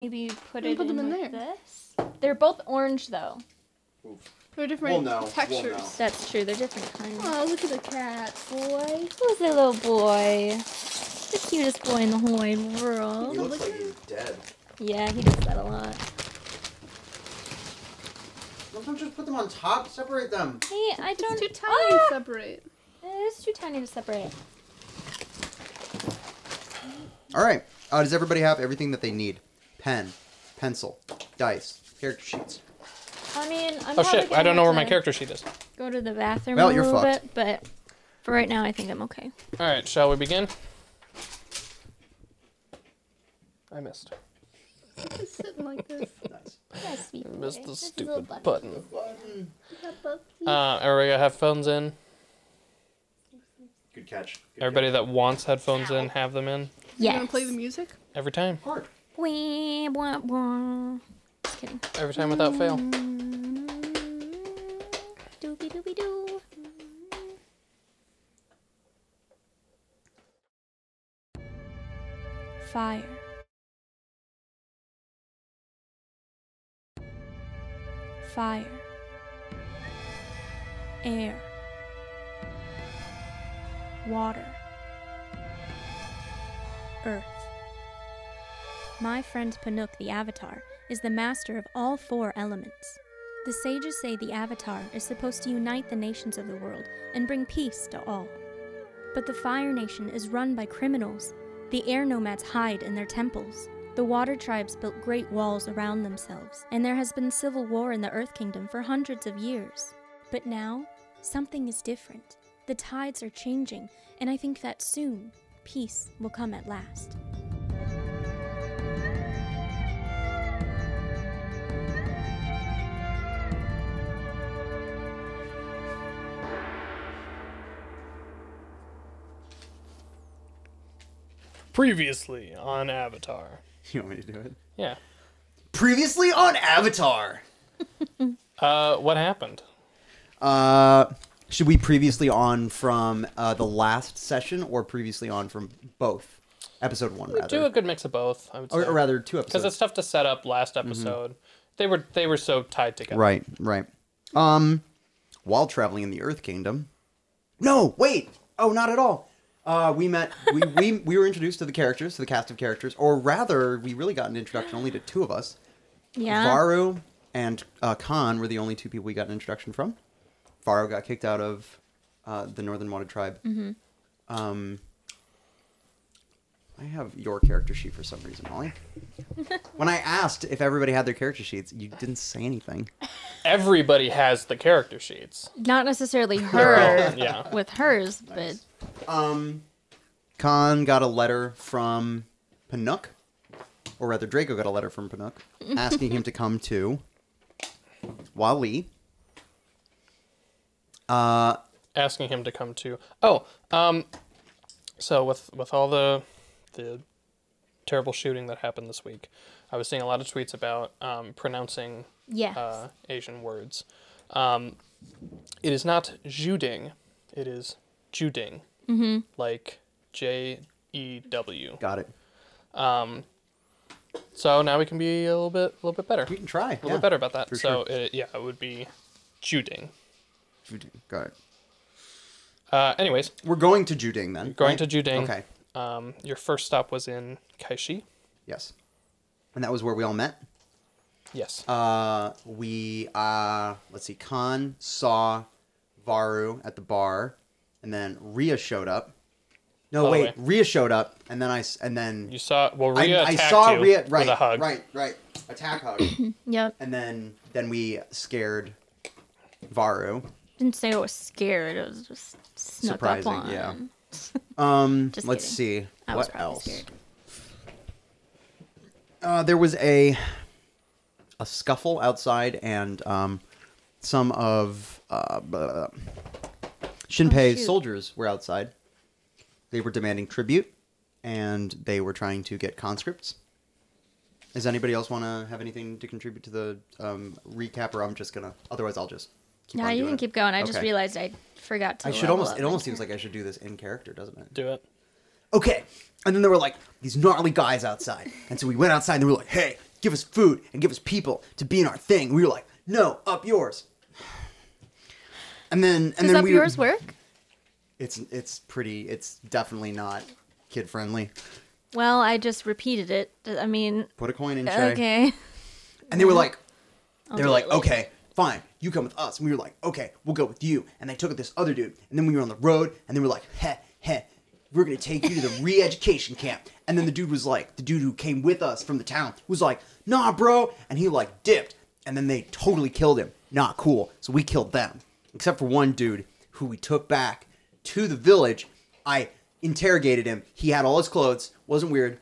Maybe put them in there. This. They're both orange though. They're different textures. We'll know. That's true. They're different kinds. Oh, look at the cat, boy. Who's the little boy? The cutest boy in the whole wide world. He looks like he's dead. Yeah, he does that a lot. Don't just put them on top. Separate them. Hey, I don't. It's too tiny to separate. It is too tiny to separate. All right. Does everybody have everything that they need? Pen, pencil, dice, character sheets. I mean, Oh shit! I don't know where my character sheet is. Go to the bathroom Well, a you're little fucked. bit, but for right now, I think I'm okay. All right, shall we begin? I missed. Just sitting like this. Nice. Yes, sweet I boy. missed the This is a little stupid button. button. Button. Everybody got headphones in. Good catch. Good Everybody that wants headphones in, have them in You Yes. want to play the music? every time. catch. Hard. Wee, wah, wah. Just kidding. Every time without fail. Doobie doobie doo. Fire. Fire. Air. Water. Earth. My friend Panook the Avatar is the master of all four elements. The sages say the Avatar is supposed to unite the nations of the world and bring peace to all. But the Fire Nation is run by criminals. The air nomads hide in their temples. The water tribes built great walls around themselves, and there has been civil war in the Earth Kingdom for hundreds of years. But now, something is different. The tides are changing, and I think that soon, peace will come at last. Previously on Avatar. You want me to do it? Yeah. Previously on Avatar. What happened? Should we previously on from the last session or previously on from both? Episode 1, rather. Do a good mix of both, I would say. Or rather, 2 episodes. Because it's tough to set up last episode. They were so tied together. Right, right. While traveling in the Earth Kingdom. No, wait. Oh, not at all. We were introduced to the characters, to the cast of characters, or rather, we really got an introduction only to 2 of us. Yeah. Varu and Khan were the only 2 people we got an introduction from. Varu got kicked out of the Northern Wanted Tribe. Mm-hmm. I have your character sheet for some reason, Molly. When I asked if everybody had their character sheets, you didn't say anything. Everybody has the character sheets. Not necessarily her Yeah. with hers, but Khan got a letter from Panook, or rather Draco got a letter from Panook, asking him to come to Wali. Asking him to come to... So with all the terrible shooting that happened this week, I was seeing a lot of tweets about pronouncing yes. Asian words. It is not Juding, it is Juding. Mm-hmm. Like Jew. Got it. So now we can be a little bit better. We can try. A little bit better about that. For So sure. it would be Juding. Got it. Anyways, We're going to Juding then. going right? to Juding. Okay. Your first stop was in Kaishi. Yes. And that was where we all met. Yes. Let's see, Khan saw Varu at the bar, and then Rhea showed up. No, Oh, wait, wait. Rhea showed up, and then You saw... Well, Rhea I attacked saw you Rhea, right, with a hug. right, attack hug, Yep. and then we scared Varu. Didn't say I was scared. It was just snuck Surprising, up on. yeah. Just Let's kidding. see, I was what probably else? scared. There was a scuffle outside, and some of Shinpei's shoot. soldiers were outside. They were demanding tribute, and they were trying to get conscripts. Does anybody else want to have anything to contribute to the recap, or I'm just gonna... Otherwise, I'll just keep No, on you doing can it. keep going. I just Okay. realized I forgot to. I should level almost... up It my almost seems character. like I should do this in character, doesn't it? Do it. Okay. And then there were like these gnarly guys outside. And so we went outside and we were like, hey, give us food and give us people to be in our thing. We were like, no, up yours. And then Does up we yours work? It's definitely not kid friendly. Well, I just repeated it. I mean, Put a coin in, Shay. okay. And they were like, do it later. okay, fine, you come with us. And we were like, okay, we'll go with you. And they took this other dude. And then we were on the road, and they were like, we're going to take you to the re-education camp. And then the dude who came with us from the town was like, nah, bro. And he like dipped. And then they totally killed him. Not cool. So we killed them. Except for one dude who we took back to the village. I interrogated him. He had all his clothes. Wasn't weird.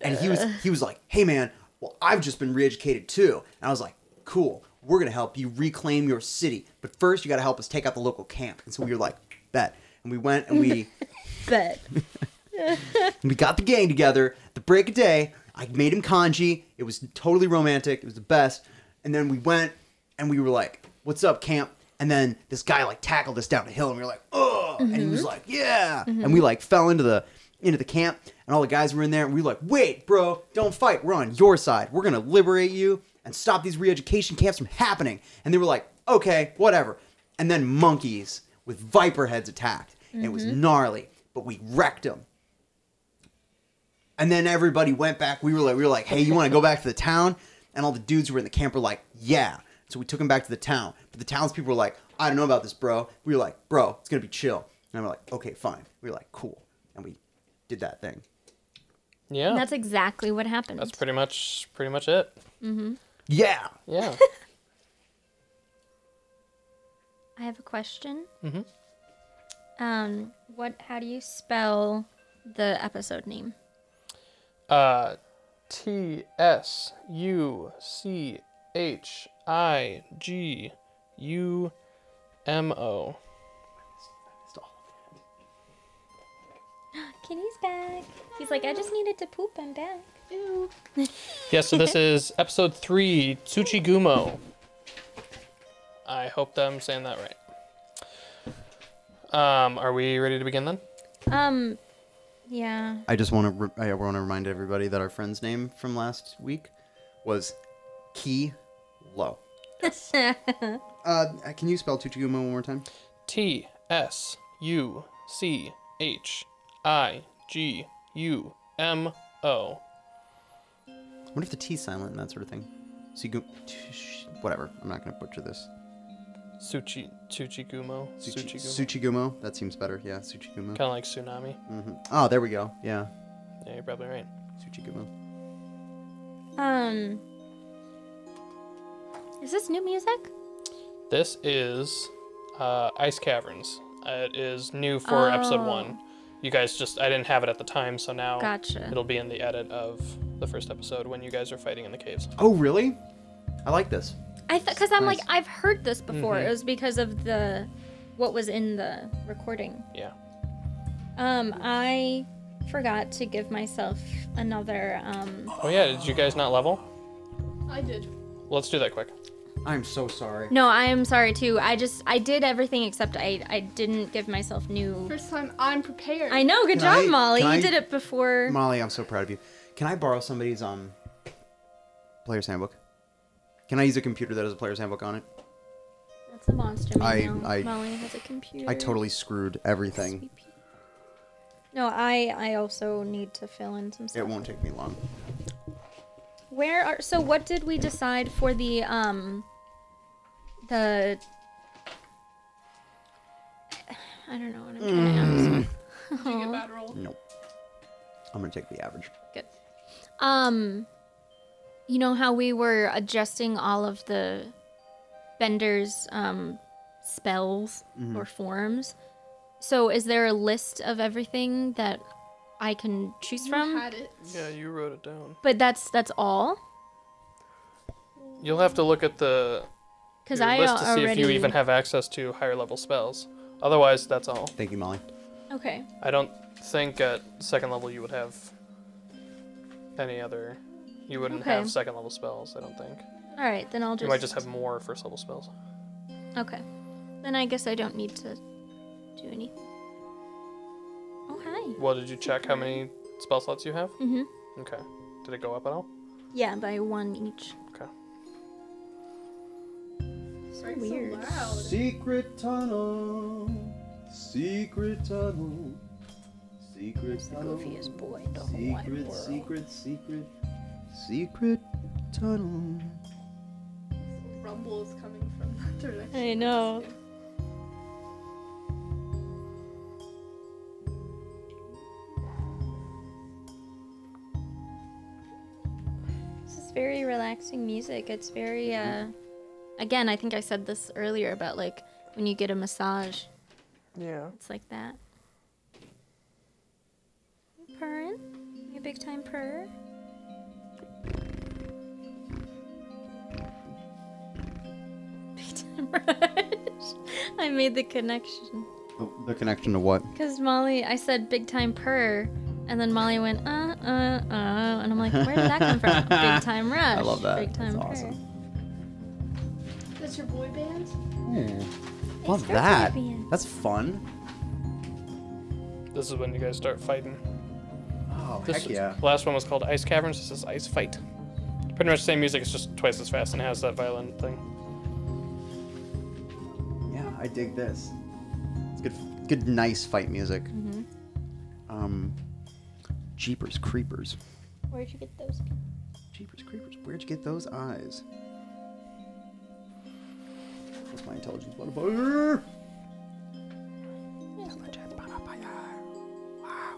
And he was like, hey man, well, I've just been re-educated too. And I was like, cool. We're going to help you reclaim your city. But first, you got to help us take out the local camp. And so we were like, bet. And we went and we... Bet. we got the gang together. At the break of day, I made him kanji. It was totally romantic. It was the best. And then we went and we were like, what's up, camp? And then this guy like tackled us down a hill and we were like, oh. And he was like, yeah. And we like fell into the camp and all the guys were in there. And we were like, wait, bro, don't fight. We're on your side. We're going to liberate you and stop these re-education camps from happening. And they were like, okay, whatever. And then monkeys with viper heads attacked. And it was gnarly, but we wrecked them. And then everybody went back. We were like, hey, you want to go back to the town? And all the dudes who were in the camp were like, yeah. So we took him back to the town. But the townspeople were like, I don't know about this, bro. We were like, bro, it's going to be chill. And we're like, okay, fine. We were like, cool. And we did that thing. Yeah. And that's exactly what happened. That's pretty much it. Yeah. Yeah. I have a question. Mm-hmm. How do you spell the episode name? Tsuchigumo. Kitty's back. He's like, I just needed to poop. I'm back. Ew. Yeah, so this is episode 3, Tsuchigumo. I hope that I'm saying that right. Are we ready to begin then? Yeah. I just want to remind everybody that our friend's name from last week was Ki Lo. Can you spell Tsuchigumo one more time? Tsuchigumo. What if the T's silent and that sort of thing? Whatever. I'm not going to butcher this. Tsuchigumo. Tsuchigumo. That seems better. Yeah, Tsuchigumo. Kind of like tsunami. Mm-hmm. Oh, there we go. Yeah. Yeah, you're probably right. Tsuchigumo. Is this new music? This is Ice Caverns. It is new for episode 1. You guys I didn't have it at the time, so now Gotcha. it'll be in the edit of the first episode when you guys are fighting in the caves. Oh, really? I like this. Because I'm Nice. like, I've heard this before. It was because of what was in the recording. Yeah. I forgot to give myself another, Oh yeah, did you guys not level? I did. Let's do that quick. I'm so sorry. No, I am sorry too. I did everything except I didn't give myself new. First time I'm prepared. I know, good Can job, I- Molly. can You I- did it before. Molly, I'm so proud of you. Can I borrow somebody's player's handbook? Can I use a computer that has a player's handbook on it? That's a monster manual. I- Molly has a computer. I totally screwed everything. Sweet pea. No, I also need to fill in some stuff. It won't take me long. So what did we decide for the I don't know what I'm trying to ask. Did you get a bad roll? Nope. I'm gonna take the average. Good. You know how we were adjusting all of the Bender's spells or forms? So is there a list of everything that I can choose You from? had it. Yeah, you wrote it down. But that's all? You'll have to look at the Because your I list to see already... if you even have access to higher level spells. Otherwise, that's all. Thank you, Molly. Okay. I don't think at second level you would have any other. You wouldn't Okay. have second level spells, I don't think. Alright, then I'll just... You might just have more first level spells. Okay. Then I guess I don't need to do any. Oh, hi. Well, did you check how many spell slots you have? Mm-hmm. Okay. Did it go up at all? Yeah, by 1 each. Okay. So Right, so weird. loud. Secret tunnel. Secret tunnel. Secret It's the tunnel. goofiest boy in the whole wide Secret, world. secret tunnel. Rumble is coming from that direction. I know. This is very relaxing music. It's very, again, I think I said this earlier about like when you get a massage. Yeah. It's like that. Purring? You a big time purr? Big time rush. I made the connection. Oh, the connection to what? Because Molly, I said big time purr, and then Molly went, and I'm like, where did that come from? Big time rush. I love that. Big time That's purr. awesome. That's your boy band? Ooh. Love her that. boy band. That's fun. This is when you guys start fighting. Oh, This heck is- yeah. The last one was called Ice Caverns. This is Ice Fight. Pretty much the same music. It's just twice as fast and it has that violin thing. Yeah, I dig this. It's good, nice fight music. Jeepers Creepers. Where'd you get those? Jeepers Creepers. Where'd you get those eyes? What's my intelligence modifier? Intelligence modifier. Wow.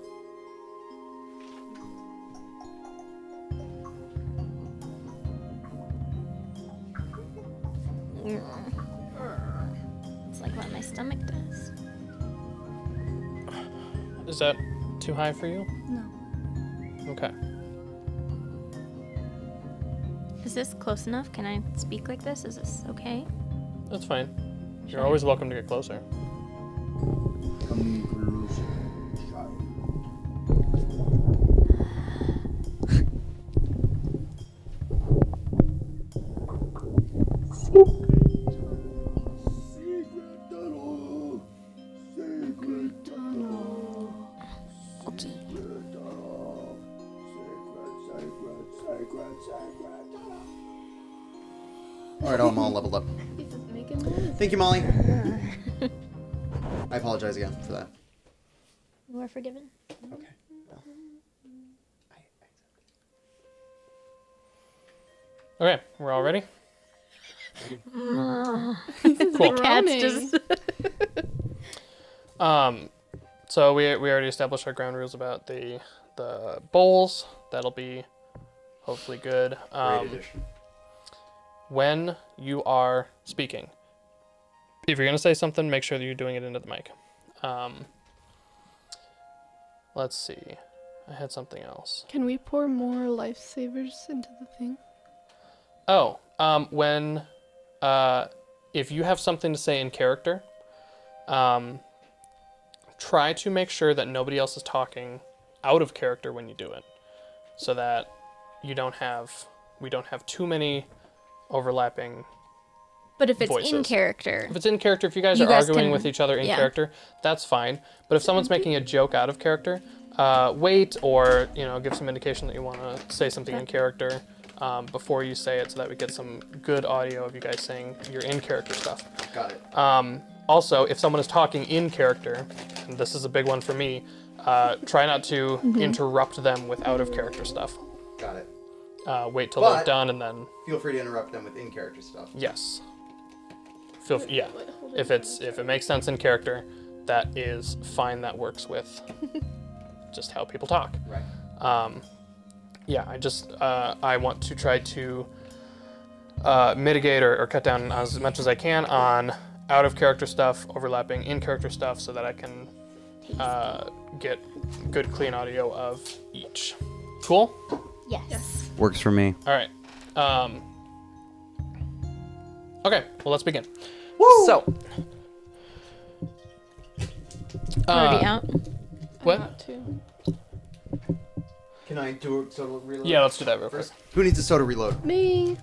It's like what my stomach does. Is that too high for you? No. Okay. Is this close enough? Can I speak like this? Is this okay? That's fine. You're always welcome to get closer. Come closer. Secret tunnel. Secret tunnel. Okay. Secret tunnel. Secret tunnel. All right, I'm all leveled up. He's just making noise. Thank you, Molly. I apologize again for that. You are forgiven. Okay. Okay, we're all ready? The cat's just. So we already established our ground rules about the bowls. That'll be hopefully good. Great addition. When you are speaking, if you're gonna say something, make sure that you're doing it into the mic. Let's see. I had something else. Can we pour more lifesavers into the thing? Oh, when if you have something to say in character, try to make sure that nobody else is talking out of character when you do it, so that we don't have too many overlapping. But if it's in voices. character, If it's in character, if you guys You are guys arguing can- with each other in yeah. character, that's fine. But if someone's making a joke out of character, wait, or give some indication that you want to say something in character before you say it, so that we get some good audio of you guys saying your in character stuff. Got it. Also, if someone is talking in character, and this is a big one for me, try not to interrupt them with out of character stuff. Got it. Wait till But- they're done and then Feel free to interrupt them with in-character stuff. yes. Yeah. If it makes sense in character, that is fine. That works with just how people talk. Right. Yeah, I want to try to mitigate or cut down as much as I can on out of character stuff, overlapping in character stuff, so that I can get good clean audio of each. Cool? yes. Works for me. All right. Okay, well, let's begin. Woo! So, Already out. what? Not too. Can I do a soda reload? Yeah, let's do that real quick. First. Who needs a soda reload? Me.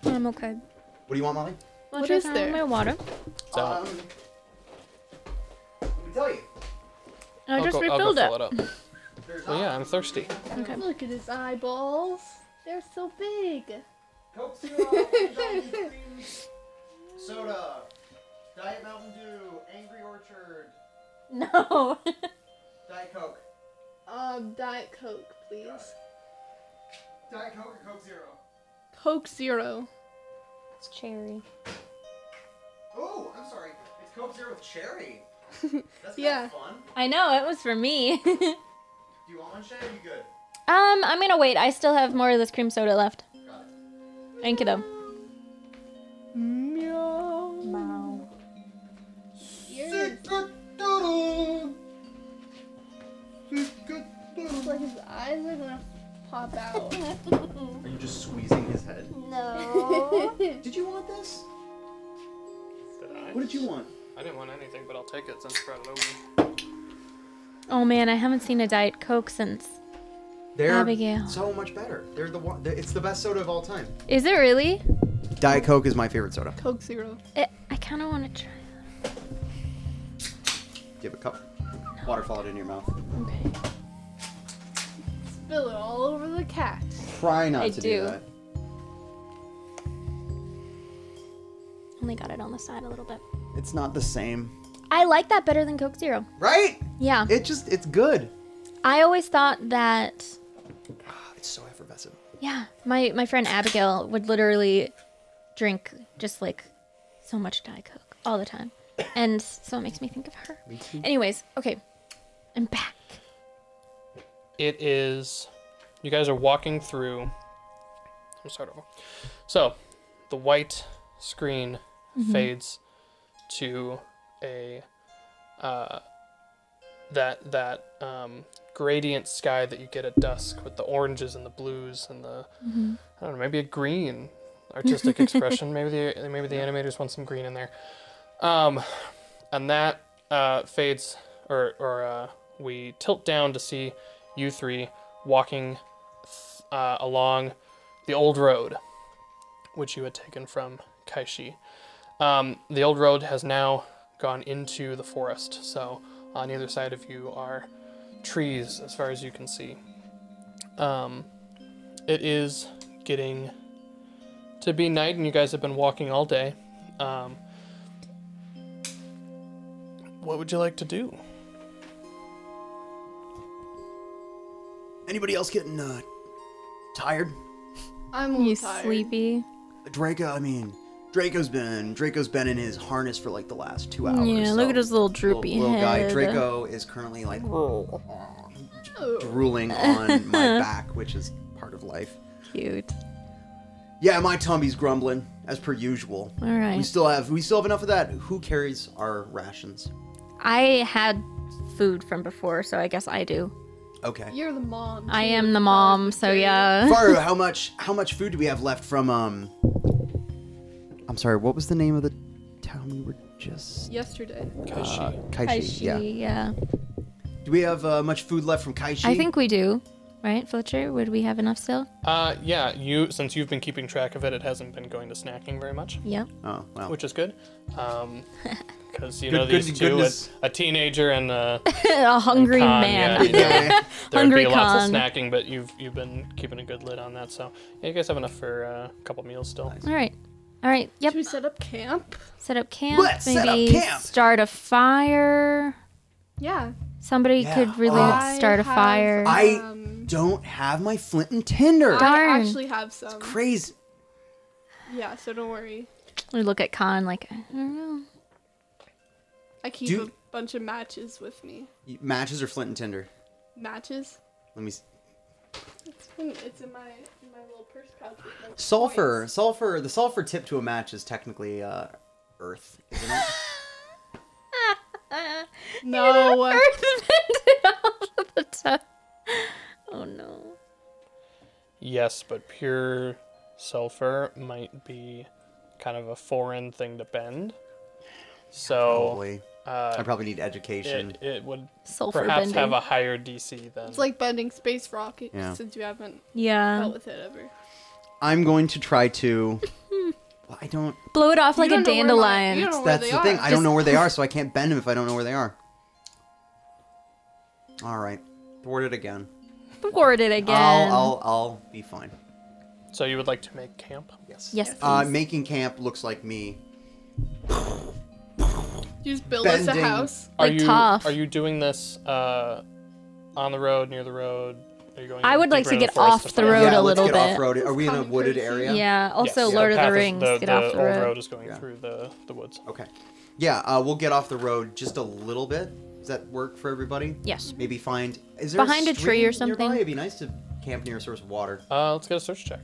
I'm okay. What do you want, Molly? What is there? My water. So, Let me tell you. I just I'll refilled go fill it. it up. Well, yeah, I'm thirsty. Okay. Look at his eyeballs. They're so big. Coke Zero, Diet Cream Soda, Diet Mountain Dew, Angry Orchard, No. Diet Coke. Diet Coke, please. Diet Coke or Coke Zero? Coke Zero. It's cherry. Oh, I'm sorry. It's Coke Zero with cherry. That's Yeah. kind of fun. I know, it was for me. Do you want one, Shay? Are you good? I'm gonna wait. I still have more of this cream soda left. Got it. Thank you, though. Meow. Wow. It's like his eyes are gonna pop out. Are you just squeezing his head? No. Did you want this? Did I? What did you want? I didn't want anything, but I'll take it since you brought it over. Oh man, I haven't seen a Diet Coke since. They're Abigail. so much better. It's the best soda of all time. Is it really? Diet Coke is my favorite soda. Coke Zero. I kind of want to try Do you have a cup? Water followed in your mouth. that. Okay. Spill it all over the cat. Try not I to do. that. Only got it on the side a little bit. It's not the same. I like that better than Coke Zero. Right? Yeah. It's good. I always thought that. It's so effervescent. Yeah, my friend Abigail would literally drink just like so much Diet Coke all the time. And so it makes me think of her. Me too. Anyways, okay. I'm back. It is. You guys are walking through. I'll start over. So, the white screen fades to a gradient sky that you get at dusk with the oranges and the blues and the I don't know, maybe a green artistic expression. Maybe the animators want some green in there. And that fades or we tilt down to see you three walking along the old road, which you had taken from Kaishi. The old road has now gone into the forest, so on either side of you are trees as far as you can see. It is getting to be night, and you guys have been walking all day. What would you like to do? Anybody else getting tired? I'm a You little tired. sleepy? Draco's been in his harness for like the last 2 hours. Yeah, look at his little droopy little guy. head. Draco is currently like drooling on my back, which is part of life. Cute. Yeah, my tummy's grumbling as per usual. All right. We still have enough of that. Who carries our rations? I had food from before, so I guess I do. Okay. You're the mom. I too. am the mom, so yeah. Faru, how much food do we have left from I'm sorry, what was the name of the town we were just Yesterday. Kaishi. Kaishi, yeah. Yeah. Do we have much food left from Kaishi? I think we do. Right, Fletcher? Would we have enough still? Yeah, since you've been keeping track of it, it hasn't been going to snacking very much, Yeah. Oh, well. which is good. Because you Good- know these good- two, goodness. a teenager and A hungry Khan, man. yeah, Yeah. there'd Hungry be lots Khan. of snacking, but you've been keeping a good lid on that. So yeah, you guys have enough for a couple meals still. All right. All right. Yep. Should we set up camp? Set up camp. Let's set up maybe camp. start a fire. Yeah. Somebody Yeah. could really Oh. start a I have, fire. I don't have my flint and tinder. Darn. I actually have some. Crazy. Yeah, so don't worry. We look at Khan like, I don't know. I keep Do- a bunch of matches with me. Matches or flint and tinder? Matches? Let me. It's in my little purse pouch with my Sulfur. coins. Sulfur. The sulfur tip to a match is technically earth, isn't it? No. Earth vented off of the top. Oh no. Yes, but pure sulfur might be kind of a foreign thing to bend. So Probably. I probably need education. it would Sulfur perhaps bending. have a higher DC than. It's like bending space rockets Yeah. since you haven't Yeah. dealt with it ever. I'm going to try to. Well, I don't. Blow it off like You a don't know where dandelion. you don't know where That's they the thing. are. I don't know where they are, so I can't bend them if I don't know where they are. All right. Thwart it again. Thwart it again. I'll be fine. So you would like to make camp? Yes. Yes, please. Making camp looks like me. You just build us a Bending. house. Like tough. Are you doing this on the road, near the road? Are you going I would like deeper to into get forest off to the find- road Yeah, a let's little get bit. off-road. Are we in a Come wooded crazy. area? Yeah, also Yes. Lord The of the path is- Rings, the get off the old road. road is going Yeah. through the woods. Okay. Yeah, we'll get off the road just a little bit. Does that work for everybody? Yes. Maybe find... Is there Behind a tree or stream nearby? something? It'd be nice to camp near a source of water. Let's get a search check.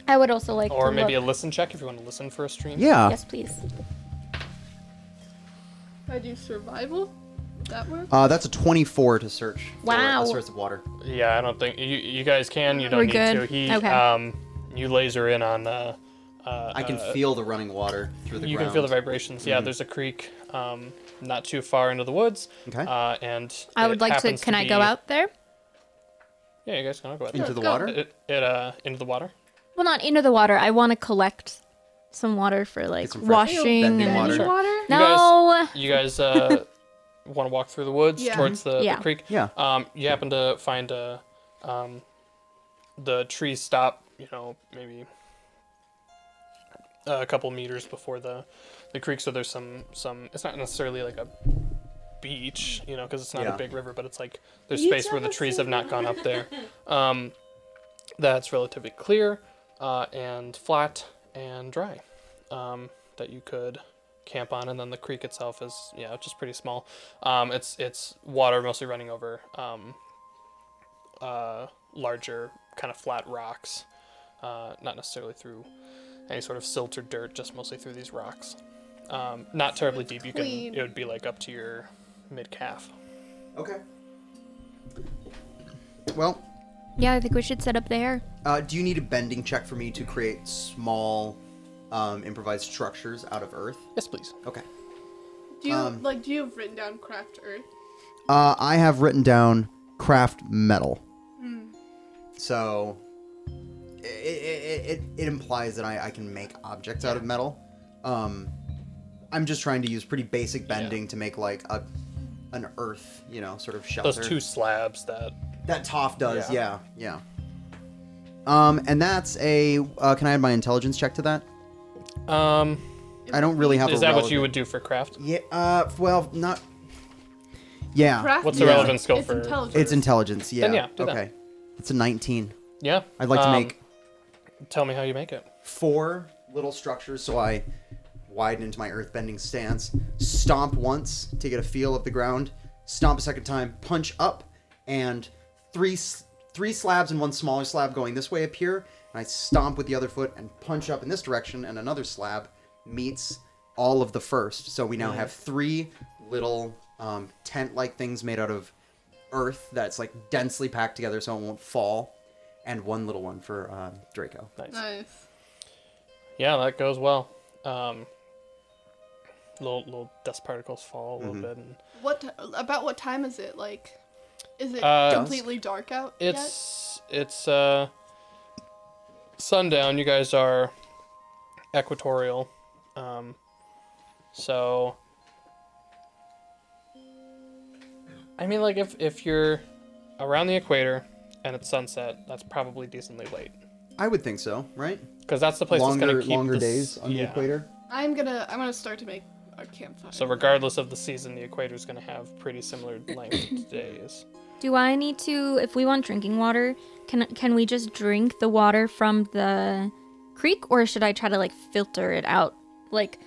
I would also like Or to maybe a look. listen check if you want to listen for a stream. Yeah. Yes, please. I do survival. That work? That's a 24 to search Wow. for a source of water. Yeah, I don't think you guys can. You don't We're need good. to. He Okay. you laser in on. I can feel the running water through the You ground. can feel the vibrations. Yeah, there's a creek, not too far into the woods. Okay. And I would it like to. happens Can I go be- out there? Yeah, you guys can all go out Into there. the Go. water? Into the water. Well, not into the water. I want to collect some water for like some fresh washing bending and water. Water? No. You guys want to walk through the woods Yeah. towards the Yeah. creek. Yeah. You happen to find the trees stop. Maybe a couple meters before the creek. So there's some. It's not necessarily like a beach, because it's not Yeah. a big river, but it's like there's space where the trees have not gone up there. That's relatively clear and flat and dry. That you could camp on, and then the creek itself is just pretty small. It's water mostly running over larger kind of flat rocks, not necessarily through any sort of silt or dirt, just mostly through these rocks. Not terribly deep. clean. It would be like up to your mid calf. Okay. Well, Yeah, I think we should set up there. do you need a bending check for me to create small improvised structures out of earth? Yes, please. Okay. Do you do you have written down craft earth? I have written down craft metal. So it implies that I can make objects out of metal. I'm just trying to use pretty basic bending to make like an earth, sort of shelter. Those two slabs that. That Toph does, yeah. And that's a. Can I add my intelligence check to that? I don't really have. Is a that what relevant... you would do for craft? Yeah. Well, not. Yeah. Craft? What's the Yeah. relevant skill It's for? intelligence. It's intelligence. Yeah. Then yeah, do that. Okay. It's a 19. Yeah. I'd like to make Tell me how you make it. 4 little structures, so I widen into my earthbending stance. Stomp once to get a feel of the ground. Stomp a second time. Punch up, and three slabs and one smaller slab going this way appear. And I stomp with the other foot and punch up in this direction, and another slab meets all of the first. So we now have 3 little tent-like things made out of earth that's like densely packed together so it won't fall, and one little one for Draco. Nice. Yeah, that goes well. Little dust particles fall a little bit. And About what time is it? Like, is it Dusk. completely dark out yet? it's sundown. You guys are equatorial, so I mean, like if you're around the equator and it's sunset, that's probably decently late. I would think so, right? Because that's the place that's gonna keep longer the days on the equator. I'm gonna start to make a campfire. So regardless of the season, the equator is gonna have pretty similar length days. Do I need to, if we want drinking water, can we just drink the water from the creek, or should I try to like filter it out, like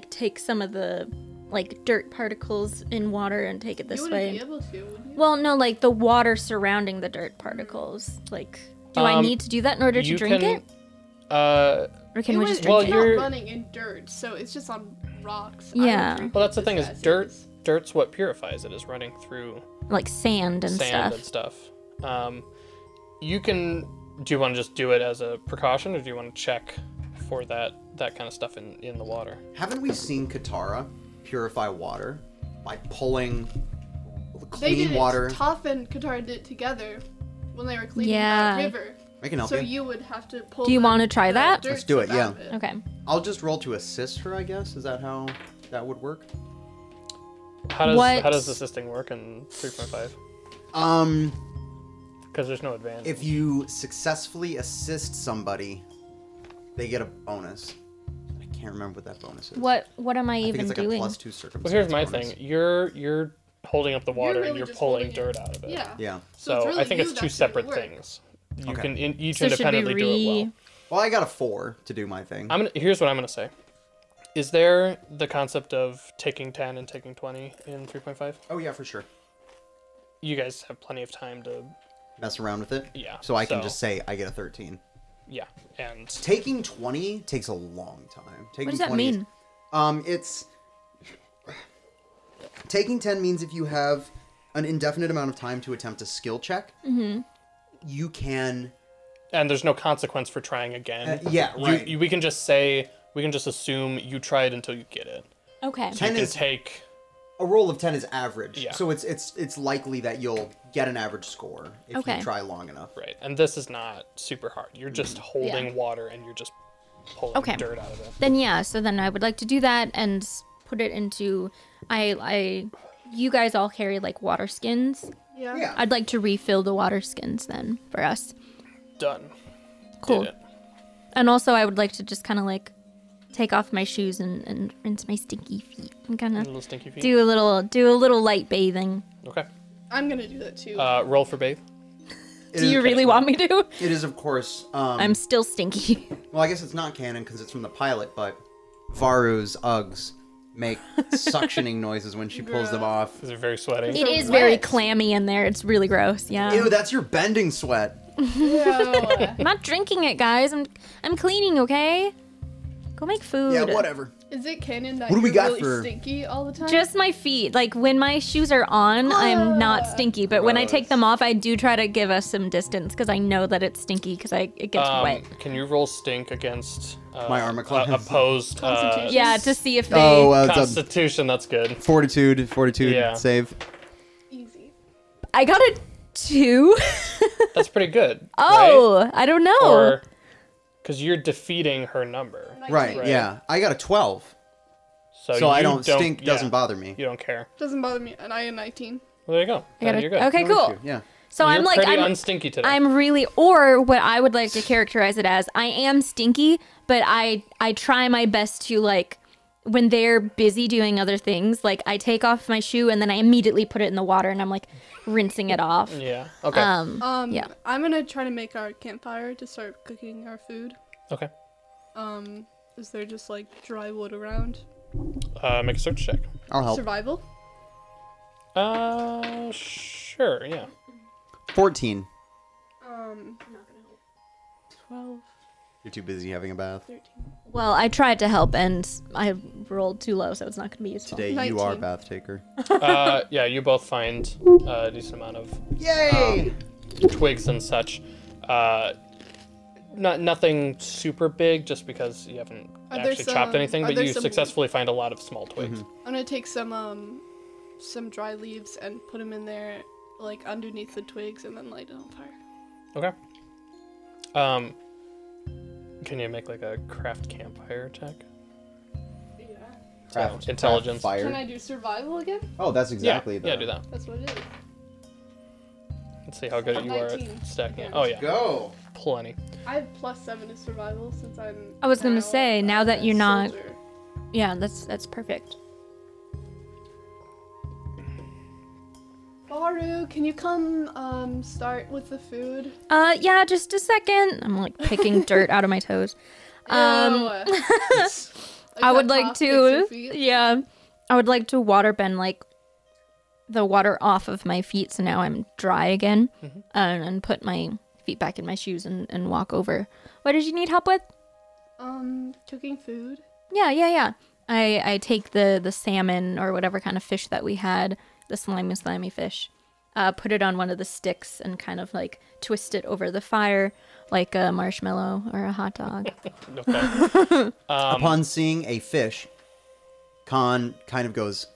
take some of the like dirt particles in water and take it this you way? wouldn't be able to, would you? Well, no, like the water surrounding the dirt particles. Like, do I need to do that in order to drink it, or can we just drink it's it? not you're- running in dirt, so it's just on rocks. I Yeah. would drink Well, that's the it thing just is as dirt. is. Dirt's what purifies it. Is running through Like sand and sand stuff. and stuff. You can. Do you want to just do it as a precaution, or do you want to check for that kind of stuff in the water? Haven't we seen Katara purify water by pulling They clean did water? it. Toph and Katara did it together when they were cleaning Yeah. that river. I can help So you. you would have to pull. Do you the- wanna try the that? dirt Let's do it, stuff out yeah. of it. Okay. I'll just roll to assist her, I guess. Is that how that would work? How does What- how does assisting work in 3.5? Because there's no advantage. If you successfully assist somebody, they get a bonus. I can't remember what that bonus is. What am I I think even it's like doing? a +2 circumstance. Well, here's my bonus. thing. You're holding up the water really and you're just pulling holding it. dirt out of it. Yeah. Yeah. So it's really I think you it's two that's doing the separate work. things. You Okay. can each So should we independently do it well. Well, I got a 4 to do my thing. Here's what I'm gonna say. Is there the concept of taking 10 and taking 20 in 3.5? Oh yeah, for sure. You guys have plenty of time to, Mess around with it. yeah. So I can just say I get a 13. Yeah, and Taking 20 takes a long time. Taking What does that 20 is- mean? It's taking 10 means if you have an indefinite amount of time to attempt a skill check, you can. and there's no consequence for trying again. Yeah, right. We can just say, we can just assume you tried until you get it. Okay. So 10 you can is- take, A roll of 10 is average. Yeah. So it's likely that you'll get an average score if Okay. you try long enough. right, and this is not super hard. You're just holding Yeah. water and you're just pulling Okay. dirt out of it. Then yeah, so then I would like to do that and put it into you guys all carry like water skins. Yeah. Yeah. I'd like to refill the water skins then for us. Done. Cool. Did it. And also I would like to just kind of like take off my shoes and rinse my stinky feet and kind of Little stinky feet. do a little light bathing. Okay. I'm gonna do that too. Roll for bathe. It Do is- you really want me to? It is, of course. I'm still stinky. Well, I guess it's not canon because it's from the pilot, but Varu's Uggs make suctioning noises when she pulls them off. These are very sweaty. It is very wet. clammy in there. It's really gross. Yeah. Ew, that's your bending sweat. Ew. I'm not drinking it, guys. I'm cleaning, okay? Go make food. Yeah, whatever. Is it canon that What do we you're got really for- stinky all the time? Just my feet. Like when my shoes are on, I'm not stinky. But when I take Gross. them off, I do try to give us some distance because I know that it's stinky because it gets wet. Can you roll stink against My armor class? opposed Constitution. Yeah, to see if they. Oh, it's a Constitution? That's good. fortitude Yeah. save. Easy. I got a 2. That's pretty good. Oh, I don't know. Or because you're defeating her number, Right, Right. yeah. I got a 12. So you I don't stink, doesn't yeah, bother me. You don't care. Doesn't bother me. And I am 19. Well, there you go. I got Then a- you're good. okay, No cool. issue, yeah. So You're I'm like, pretty I'm unstinky today. I'm really, or what I would like to characterize it as, I am stinky, but I try my best to like, when they're busy doing other things, like I take off my shoe and then I immediately put it in the water and I'm like rinsing it off. Yeah. Okay. Yeah. I'm gonna try to make our campfire to start cooking our food. Okay. Is there just like dry wood around? Make a search check. I'll help. Survival? Sure. Yeah. 14. 12, You're too busy having a bath. 13. Well, I tried to help and I rolled too low, so it's not going to be useful. Today you are 19. bath taker. Yeah. You both find a decent amount of Yay! twigs and such. Nothing super big, just because you haven't Are there actually chopped some- anything, are but there you some- successfully find a lot of small twigs. I'm gonna take some dry leaves and put them in there, like underneath the twigs, and then light it on fire. Okay. Can you make like a craft campfire check? Yeah. Craft- intelligence. craft Can fire. I do survival again? Oh, that's exactly Yeah, do that. That's what it is. Let's see how good you are 19. at stacking it. Okay. Oh yeah, Go! plenty. I have +7 to survival since I'm. I was gonna say, now that a you're not- soldier. Yeah, that's perfect. Baru, can you come start with the food? Yeah, just a second. I'm like picking dirt out of my toes. Ew. I would that like cough makes your to, feet- yeah, I would like to water bend like the water off of my feet so now I'm dry again, and put my feet back in my shoes and walk over. What did you need help with? Cooking food. Yeah. I take the salmon or whatever kind of fish that we had, the slimy fish, put it on one of the sticks and kind of like twist it over the fire like a marshmallow or a hot dog. Okay. Upon seeing a fish, Khan kind of goes,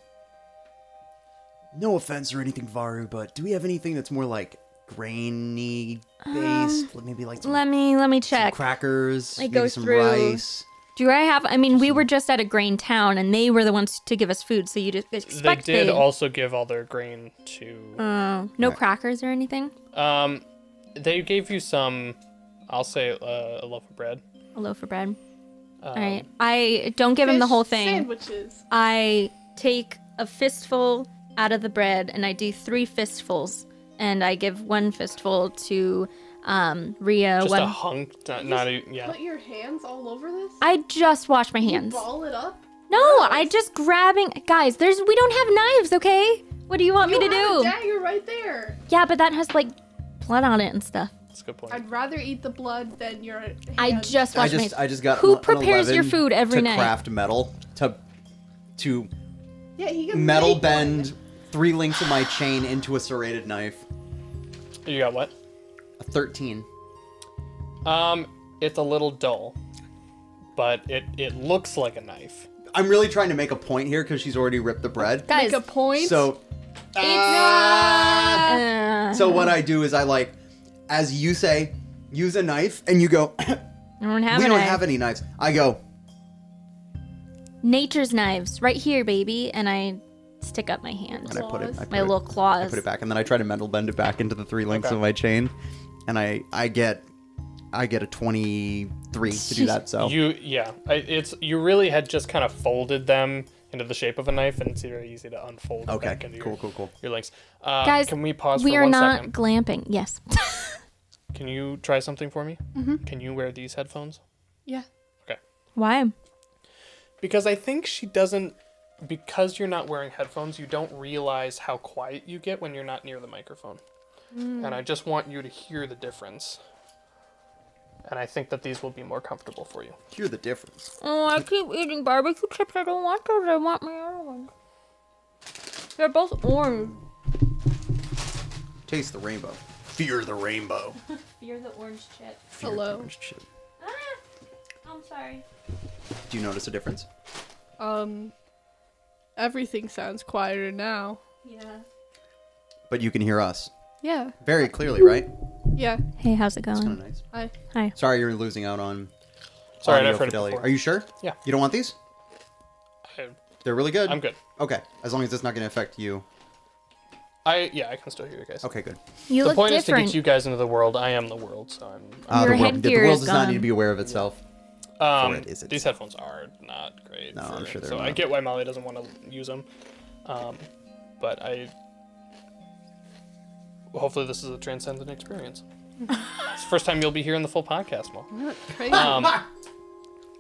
"No offense or anything, Varu, but do we have anything that's more like grainy based? Maybe like some, Let me some check. crackers, I maybe go some through- rice." Do I have? I mean, we were just at a grain town, and they were the ones to give us food. So you just They expect did also give all their grain to. no crackers or anything. They gave you some, I'll say, a loaf of bread. A loaf of bread. All right. I don't give him the whole thing. Sandwiches. I take a fistful out of the bread and I do 3 fistfuls. And I give 1 fistful to Rhea. Just one... a hunk, yeah. Put your hands all over this? I just wash my You hands. ball it up? No, I just grabbing. Guys, we don't have knives, okay? What do you want me to You have do? a dagger right there. Yeah, but that has like blood on it and stuff. That's a good point. I'd rather eat the blood than your hand. I just wash my hands. I just got Who an prepares your 11 food every to night? craft metal to Yeah, he can metal make bend one. 3 links of my chain into a serrated knife. You got what? A 13. It's a little dull, but it looks like a knife. I'm really trying to make a point here because she's already ripped the bread. Guys, Make a point. So, so what I do is I like, as you say, use a knife, and you go, I don't have we a don't knife. have any knives. I go, Nature's knives, right here, baby, and I stick up my hand. and I put it. My little claws. I put it back, and then I try to metal bend it back into the 3 links Okay. of my chain, and I get a 23 to do that. So You really had just kind of folded them into the shape of a knife, and it's very easy to unfold it okay, back into cool. your links. Guys, can we pause we for are 1 not second? glamping. Yes. Can you try something for me? Can you wear these headphones? Yeah. Okay. Why? Because I think she doesn't. Because you're not wearing headphones, you don't realize how quiet you get when you're not near the microphone. And I just want you to hear the difference. And I think that these will be more comfortable for you. Hear the difference. Oh, I keep eating barbecue chips. I don't want those. I want my other ones. They're both orange. Taste the rainbow. Fear the rainbow. Fear the orange chip. Fear Hello. the orange chip. Ah, I'm sorry. Do you notice a difference? Everything sounds quieter now. Yeah. But you can hear us Yeah. very clearly, right? Yeah. Hey, how's it It's going? kind of nice. I. Sorry, you're losing out on Sorry, audio I've heard it fidelity. before. Are you sure? Yeah. You don't want these? They're really good. I'm good. Okay, as long as it's not going to affect you. I can still hear you guys. Okay, good. You The look point different. is to get you guys into the world. I am the world, so I'm. Your the headgear world is does not need gone. to be aware of itself. Um, it is these headphones are not great. No, I'm sure they're so I not. get why Molly doesn't want to use them, but hopefully this is a transcendent experience. It's the first time you'll be hearing the full podcast, Mo. Crazy.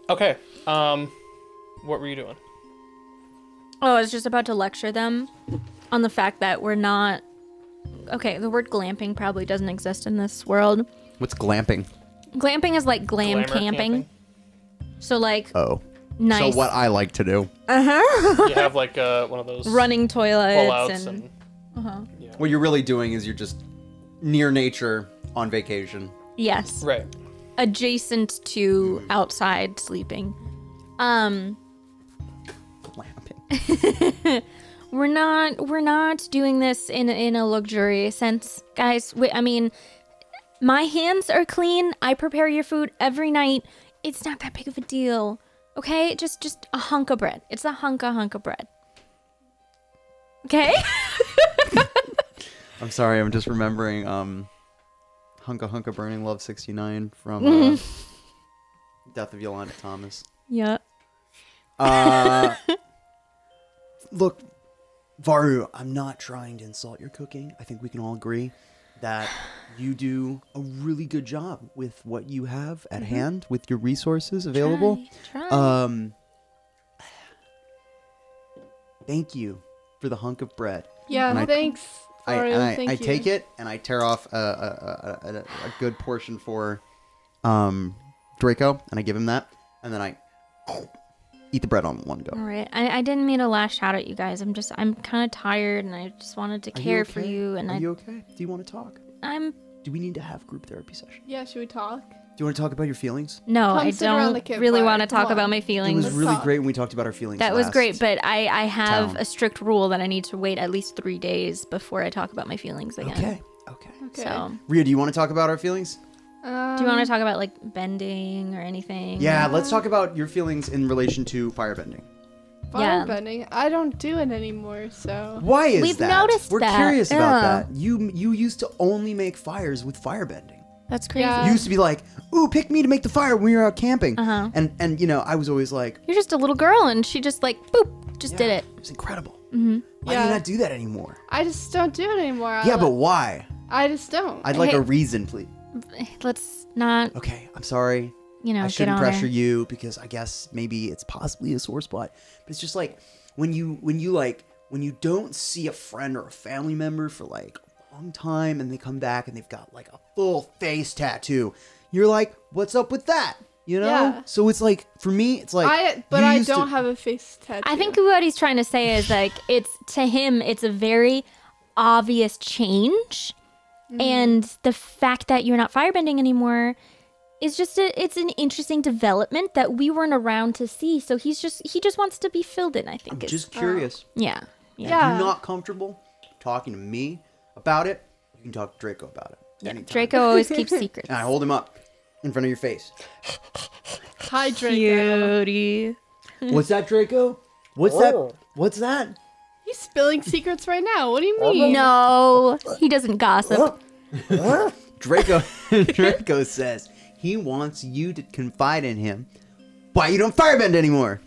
Okay. What were you doing? Oh, I was just about to lecture them on the fact that we're not. Okay, the word glamping probably doesn't exist in this world. What's glamping? Glamping is like glam Glamour camping. So like Oh. nice So what I like to do. You have like one of those running toilets pull-outs and yeah. What you're really doing is you're just near nature on vacation. yes, Right. adjacent to outside sleeping. Glamping. We're not doing this in a luxurious sense, guys. I mean, my hands are clean. I prepare your food every night. It's not that big of a deal, okay? Just a hunk of bread. It's a hunk of bread. Okay. I'm sorry, I'm just remembering Hunka Burning Love 69 from Death of Yolanda Thomas. Yeah. Look, Varu, I'm not trying to insult your cooking. I think we can all agree that you do a really good job with what you have at hand, with your resources available. Try. Thank you for the hunk of bread. Yeah, And I- thanks. Mario, I thank you. take it and I tear off a good portion for Draco, and I give him that, and then I eat the bread on one go. All right. I didn't mean to lash out at you guys. I'm kind of tired, and I just wanted to Are you care for okay? you. And Are you okay? Do you want to talk? Do we need to have group therapy session? Yeah, should we talk? Do you want to talk about your feelings? no, Come I sit around the don't really campfire. want to talk Come about on. my It feelings. was Let's really talk. great when we talked about our feelings. That was last great, but I have town. a strict rule that I need to wait at least 3 days before I talk about my feelings again. Okay. Okay. So, Rhea, do you want to talk about our feelings? do you want to talk about like bending or anything? Yeah, let's talk about your feelings in relation to firebending. Yeah. Firebending? I don't do it anymore, so. Why is We've that? noticed We're that. curious about Yeah. that. You used to only make fires with firebending. That's crazy. Yeah. You used to be like, ooh, pick me to make the fire when we were out camping. Uh-huh. And you know, I was always like, You're just a little girl, and she just like, boop, just did it. It was incredible. Mm-hmm. Why do you not do that anymore? I just don't do it anymore. Yeah, but why? I just don't. I'd like Hey. a reason, please. Let's not, Okay, I'm sorry. you know, I get shouldn't on pressure her. you because I guess maybe it's possibly a sore spot. But it's just like when you don't see a friend or a family member for like a long time and they come back and they've got like a full face tattoo, you're like, what's up with that? You know? Yeah. So it's like for me, it's like I you used don't to- have a face tattoo. I think what he's trying to say is like, it's to him, it's a very obvious change. And the fact that you're not firebending anymore is just it's an interesting development that we weren't around to see. So he just wants to be filled in, I think. I'm is- just curious. yeah. If Yeah. you're not comfortable talking to me about it, you can talk to Draco about it. Yeah. anytime. Draco always keeps secrets. And I hold him up in front of your face. Hi, Draco. Cutie. What's that, Draco? What's that? What's that? He's spilling secrets right now. What do you mean? No, he doesn't gossip. Draco says he wants you to confide in him why you don't firebend anymore.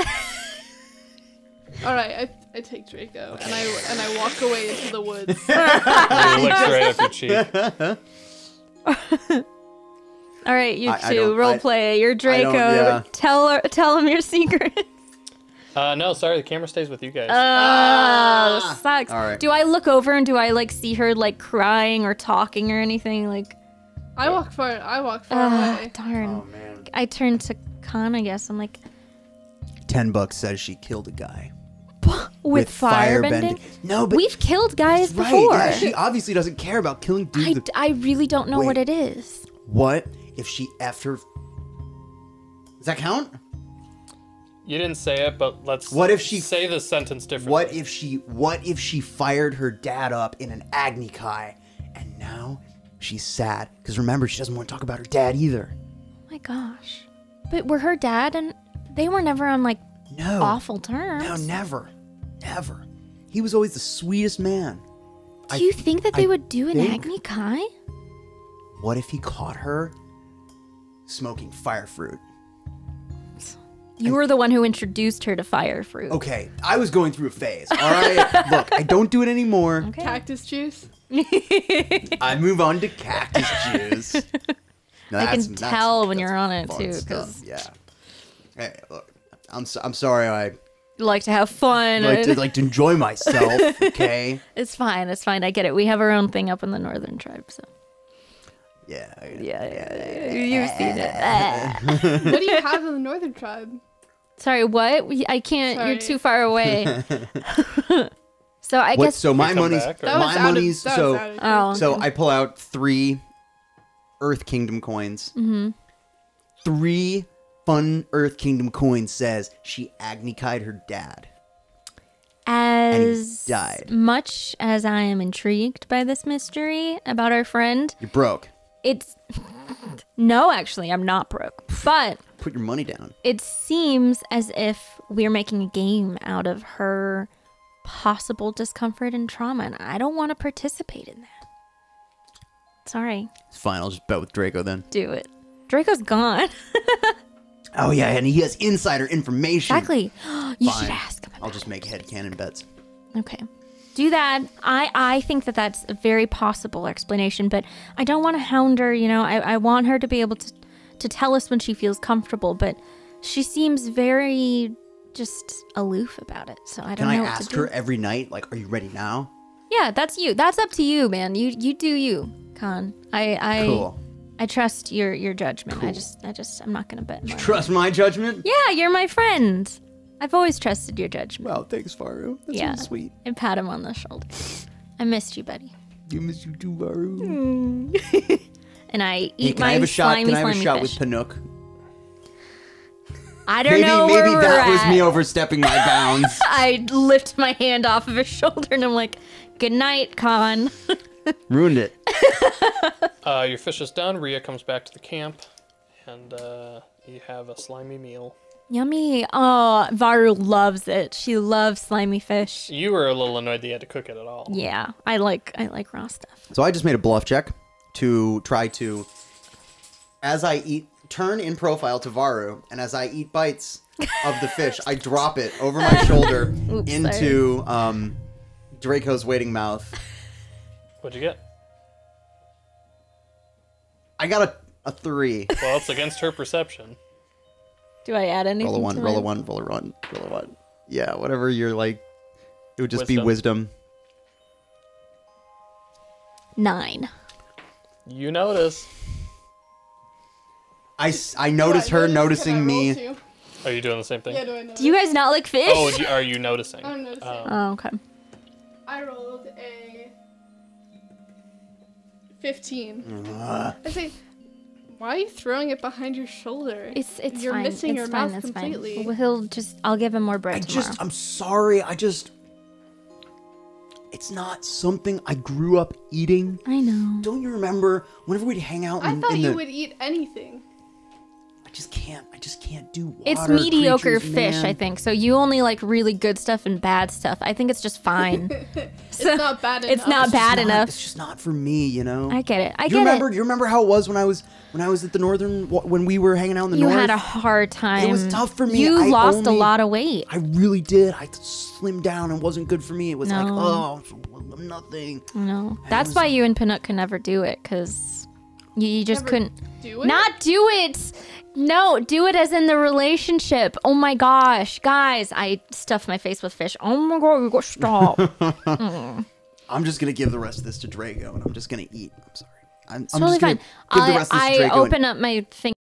All right, I take Draco and I walk away into the woods. He licks right up your cheek. All right, you I two, don't- role play. You're Draco. yeah. Tell him your secret. No, sorry, the camera stays with you guys. Oh, sucks. All right. Do I look over and do I like see her like crying or talking or anything? Like, I walk far away. darn. Oh man. I turn to Khan, I guess. I'm like, $10 says she killed a guy with firebending? No, but We've killed guys right. before. Yeah, she obviously doesn't care about killing dudes. I really don't know what Wait. it is. What if she effed her? Does that count? You didn't say it, but let's What if she- say the sentence differently. What if she fired her dad up in an Agni Kai and now she's sad because remember she doesn't want to talk about her dad either. Oh my gosh. But were her dad and they were never on like No. awful terms. No, never. Never. He was always the sweetest man. Do you think that they would do an think- Agni Kai? What if he caught her smoking fire fruit? You were the one who introduced her to fire fruit. Okay, I was going through a phase. All right, look, I don't do it anymore. Okay. Cactus juice. I move on to cactus juice. No, I that's- can that's- tell when that's you're on it fun too, stuff, because yeah. Hey, look, I'm sorry. I you like to have fun. like to enjoy myself. Okay. It's fine. It's fine. I get it. We have our own thing up in the northern tribe, so Yeah. yeah. You've seen it. What do you have in the northern tribe? Sorry, what? I can't. Sorry. You're too far away. So I What? guess. So my come money's back, or- That was my out of- money's that was out of Oh. so I pull out 3 Earth Kingdom coins. Mm-hmm. 3 fun Earth Kingdom coins says she Agni Kai'd her dad. And he As died. much as I am intrigued by this mystery about our friend, You're broke. it's no, actually, I'm not broke, but Put your money down. it seems as if we're making a game out of her possible discomfort and trauma, and I don't want to participate in that. Sorry, It's fine. I'll just bet with Draco then. do it. Draco's gone. Oh yeah, and he has insider information. Exactly. You Fine. should ask him. I'll just make headcanon bets. Okay. Do that. I think that that's a very possible explanation, but I don't want to hound her, you know. I want her to be able to tell us when she feels comfortable, but she seems very just aloof about it. So I don't Can I know what ask to do. her every night, like, are you ready now? Yeah, that's you. That's up to you, man. You do you, Khan. Cool. I trust your judgment. Cool. I'm not gonna bet more. Trust my judgment? Yeah, you're my friend. I've always trusted your judgment. Well, thanks, Faru. That's Yeah. really sweet. And pat him on the shoulder. I missed you, buddy. You miss you too, Faru. And I Hey, eat can I my have a shot? slimy, Can I have a slimy shot fish. with Panook? I don't know Maybe where we're that was at. me overstepping my bounds. I lift my hand off of his shoulder and I'm like, "Good night, Khan." Ruined it. Your fish is done. Rhea comes back to the camp, and you have a slimy meal. Yummy. Oh, Varu loves it. She loves slimy fish. You were a little annoyed that you had to cook it at all. Yeah, I like raw stuff. So I just made a bluff check to try to as I eat, turn in profile to Varu, and as I eat bites of the fish, I drop it over my shoulder into Draco's waiting mouth. What'd you get? I got a 3. Well, it's against her perception. Do I add anything? Roll a 1, to roll a it? 1, roll a 1, roll a 1. Yeah, whatever you're like. It would just be Wisdom. wisdom. 9. You notice. I notice her Can I noticing roll me. too? Are you doing the same thing? Yeah, do I know? Do you guys not like fish? Oh, are you noticing? I'm noticing. Oh, okay. I rolled a 15. Ugh. I say, why are you throwing it behind your shoulder? It's You're fine. missing it's your fine. mouth It's completely. fine. Well, I'll give him more bread tomorrow. I'm sorry. It's not something I grew up eating. I know. Don't you remember whenever we'd hang out I in, thought in you the... would eat anything. I just can't do water It's mediocre creatures, fish, man. I think. So you only like really good stuff and bad stuff. I think it's just fine. It's not bad enough. It's not bad enough. It's just not for me, you know. I get it. I You get remember? it. You remember how it was when I was at the northern when we were hanging out in the You north? had a hard time. It was tough for me. You I lost a only- lot of weight. I really did. I slimmed down and wasn't good for me. It was like, No. oh, I'm nothing. No, that's why you and Pinnock could never do it, because you just Never couldn't. do it. Not do it. No, do it as in the relationship. Oh my gosh, guys, I stuffed my face with fish. Oh my god, you got stop. I'm just gonna give the rest of this to Drago, and I'm just gonna eat. I'm sorry. I'm Totally just gonna fine. give the rest of this to I Drago. open up my thing